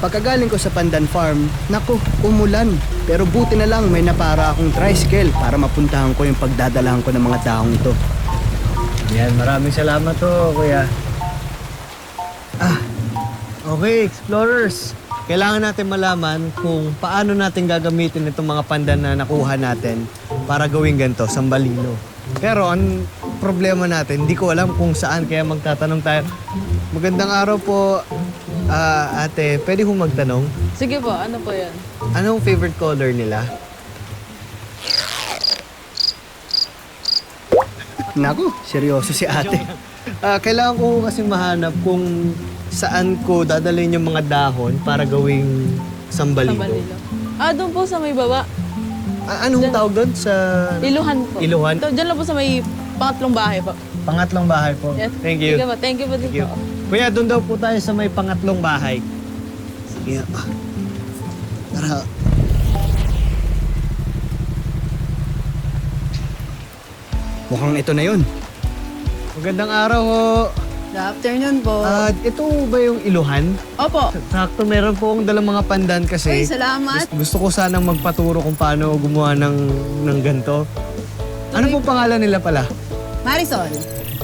Pagkagaling ko sa Pandan Farm, naku, umulan. Pero buti na lang may napara akong tricycle para mapuntahan ko yung pagdadalahan ko ng mga dahong ito. Yan, maraming salamat to, kuya. Okay, explorers. Kailangan natin malaman kung paano natin gagamitin itong mga pandan na nakuha natin para gawing ganito, sambalilo. Pero ang problema natin, hindi ko alam kung saan, kaya magtatanong tayo. Magandang araw po, ate. Pwede kong magtanong? Sige po, ano po yan? Anong favorite color nila? Naku, seryoso si ate. Kailangan ko kasi mahanap kung saan ko dadalhin yung mga dahon para gawing sambalilo. Sambalilo. Doon po sa may baba. Anong tawag doon sa Iluhan po. Iluhan? Diyan lang po sa may pangatlong bahay po. Pangatlong bahay po? Yes. Thank you. Sige po, thank you po din Thank you. po. Kuya, doon daw po tayo sa may pangatlong bahay. Sige. Tara. Mukhang ito na yun. Magandang araw ho. Good afternoon po. Ito ba yung Iluhan? Opo. Sakto, meron po akong dalang mga pandan kasi. Ay, salamat. Gusto ko sanang magpaturo kung paano gumawa ng ganito. Ano po pangalan nila pala? Marisol.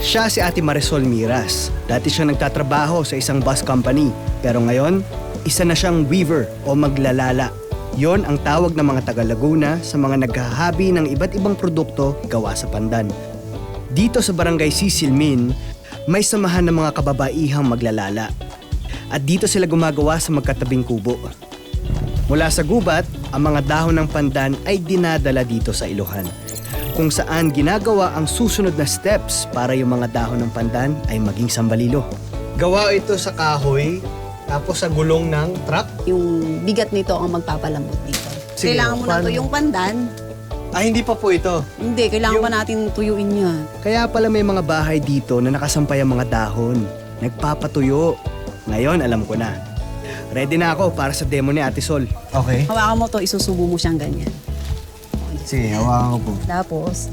Siya si Ate Marisol Miras. Dati siya nagtatrabaho sa isang bus company. Pero ngayon, isa na siyang weaver o maglalala. Yon ang tawag ng mga taga Laguna sa mga naghahabi ng iba't ibang produkto gawa sa pandan. Dito sa Barangay Sisilmin, may samahan ng mga kababaihang maglalala. At dito sila gumagawa sa magkatabing kubo. Mula sa gubat, ang mga dahon ng pandan ay dinadala dito sa Iluhan, kung saan ginagawa ang susunod na steps para yung mga dahon ng pandan ay maging sambalilo. Gawa ito sa kahoy, tapos sa gulong ng truck. Yung bigat nito ang magpapalambot dito. Sige, Kailangan mo na paano? tuyong pandan. Hindi pa po ito. Hindi, kailangan pa natin tuyuin yan. Kaya pala may mga bahay dito na nakasampay ang mga dahon. Nagpapatuyo. Ngayon, alam ko na. Ready na ako para sa demo ni Ate Sol. Okay. Hawakan mo to, isusubo mo siyang ganyan. Sige, hawakan ko po. Tapos,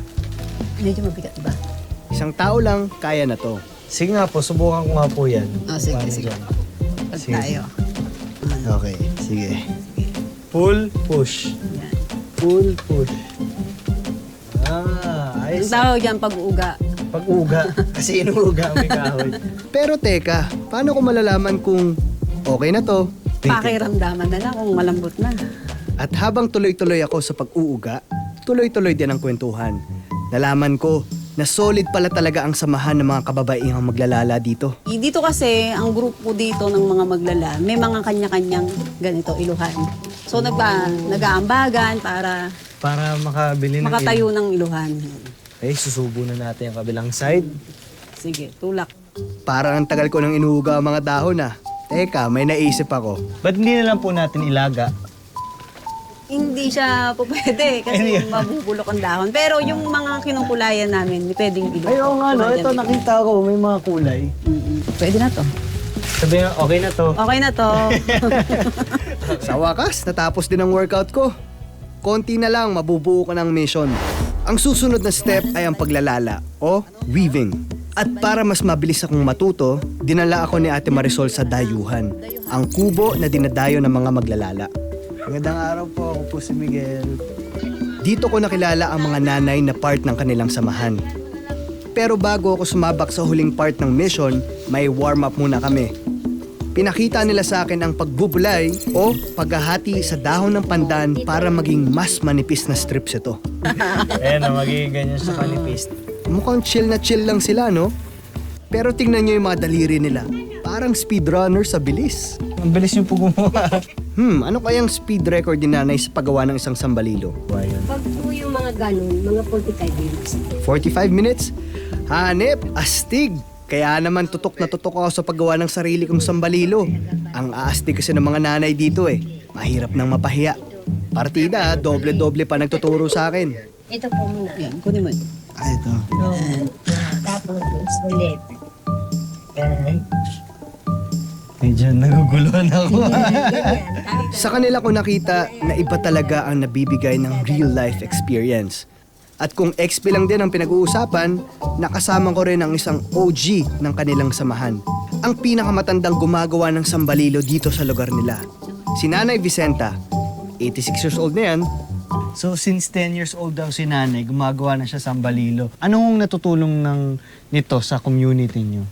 medyo mabigat ba? Isang tao lang, kaya na to. Sige nga po, subukan ko nga po yan. Sige, Paano sige. dyan? Pag Sige. tayo. Okay, sige. Pull, push. Yan. Pull, push. Ang Ayos. tawag dyan pag-uuga. Pag-uga. Kasi inuuga may kahoy. Pero teka, paano ko malalaman kung okay na to? Pakiramdaman na lang kung malambot na. At habang tuloy-tuloy ako sa pag-uuga, tuloy-tuloy din ang kwentuhan. Nalaman ko na solid pala talaga ang samahan ng mga kababaihang maglalala dito. Dito kasi, ang grupo dito ng mga maglala, may mga kanya-kanyang ganito, iluhan. So, nag-aambagan para Para makabili ng makatayo ng iluhan. Okay, susubo na natin yung kabilang side. Sige, tulak. Parang ang tagal ko nang inuuga ang mga dahon ah. Teka, may naisip ako. Ba't hindi na lang po natin ilaga? Hindi siya po pwede kasi mabubulok ang dahon. Pero yung mga kinukulayan namin, pwedeng iluhan. Ay, oo nga, no? Ito nakita ko, may mga kulay. Pwede na to. Sabi nga, okay na to. Okay na to. Sa wakas, natapos din ang workout ko. Konti na lang, mabubuo ko ng mission. Ang susunod na step ay ang paglalala o weaving. At para mas mabilis akong matuto, dinala ako ni Ate Marisol sa dayuhan, ang kubo na dinadayo ng mga maglalala. Magandang araw po, ako po si Miguel. Dito ko nakilala ang mga nanay na part ng kanilang samahan. Pero bago ako sumabak sa huling part ng mission, may warm-up muna kami. Pinakita nila sa akin ang pagbubulay o paghahati sa dahon ng pandan para maging mas manipis na strips ito. Ayan na, magiging ganyan sa kanipis. Mukhang chill na chill lang sila, no? Pero tingnan nyo yung mga daliri nila. Parang speedrunner sa bilis. Ang bilis yung po gumawa. Ano kayang speed record ni nanay sa paggawa ng isang sambalilo? Pag po yung mga ganun, mga 45 minutes. 45 minutes? Hanep, astig! Kaya naman tutok na tutok ako sa paggawa ng sarili kong sambalilo. Ang aastig kasi ng mga nanay dito eh. Mahirap nang mapahiya. Partida, doble-doble pa nagtuturo sa akin. Ito po muna. Yan, kunin mo. Ito. Tapos ulit. Medyo naguguluhan ako. Sa kanila ko nakita na iba talaga ang nabibigay ng real life experience. At kung XP lang din ang pinag-uusapan, nakasama ko rin ang isang OG ng kanilang samahan. ang pinakamatandang gumagawa ng sambalilo dito sa lugar nila. Si Nanay Vicenta, 86 years old na yan. So since 10 years old daw si nanay, gumagawa na siya sambalilo. Anong natutulong nito sa community niyo?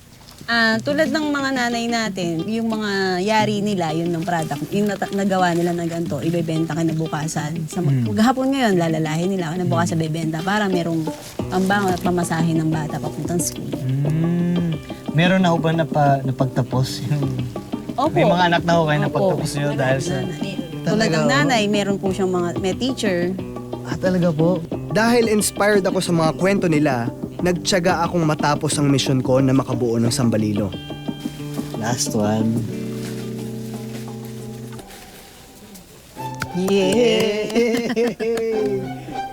Tulad ng mga nanay natin, yung mga yari nila, yun ng product, yung nagawa nila na ganito, ibebenta kinabukasan. Gahapon ngayon, lalalahin nila, kinabukasan bebenta para merong pambangon at pamasahin ng bata papuntang school. Meron na ho ba napagtapos yung... Opo. May mga anak na ho kayo Opo. napagtapos nyo dahil sa... Tulad ng Talaga, nanay, meron po siyang may teacher. Talaga po? Dahil inspired ako sa mga kwento nila, nagtiyaga akong matapos ang misyon ko na makabuo ng sambalilo. Last one. Yay!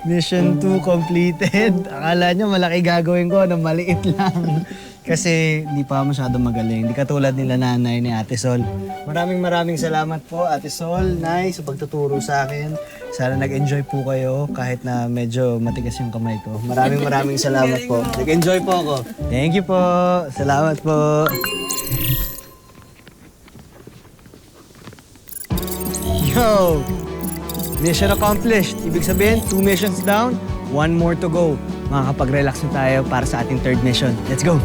Mission 2 completed. Akala nyo malaki gagawin ko na maliit lang. Kasi hindi pa masyado magaling. Hindi katulad nila nanay ni Ate Sol. Maraming salamat po Ate Sol, Nay, sa pagtuturo sa akin. Sana nag-enjoy po kayo kahit na medyo matigas yung kamay ko. Maraming salamat po. Nag-enjoy po ako. Thank you po. Salamat po. Yo! Mission accomplished. Ibig sabihin, 2 missions down, 1 more to go. Makakapag-relax na tayo para sa ating 3rd mission. Let's go!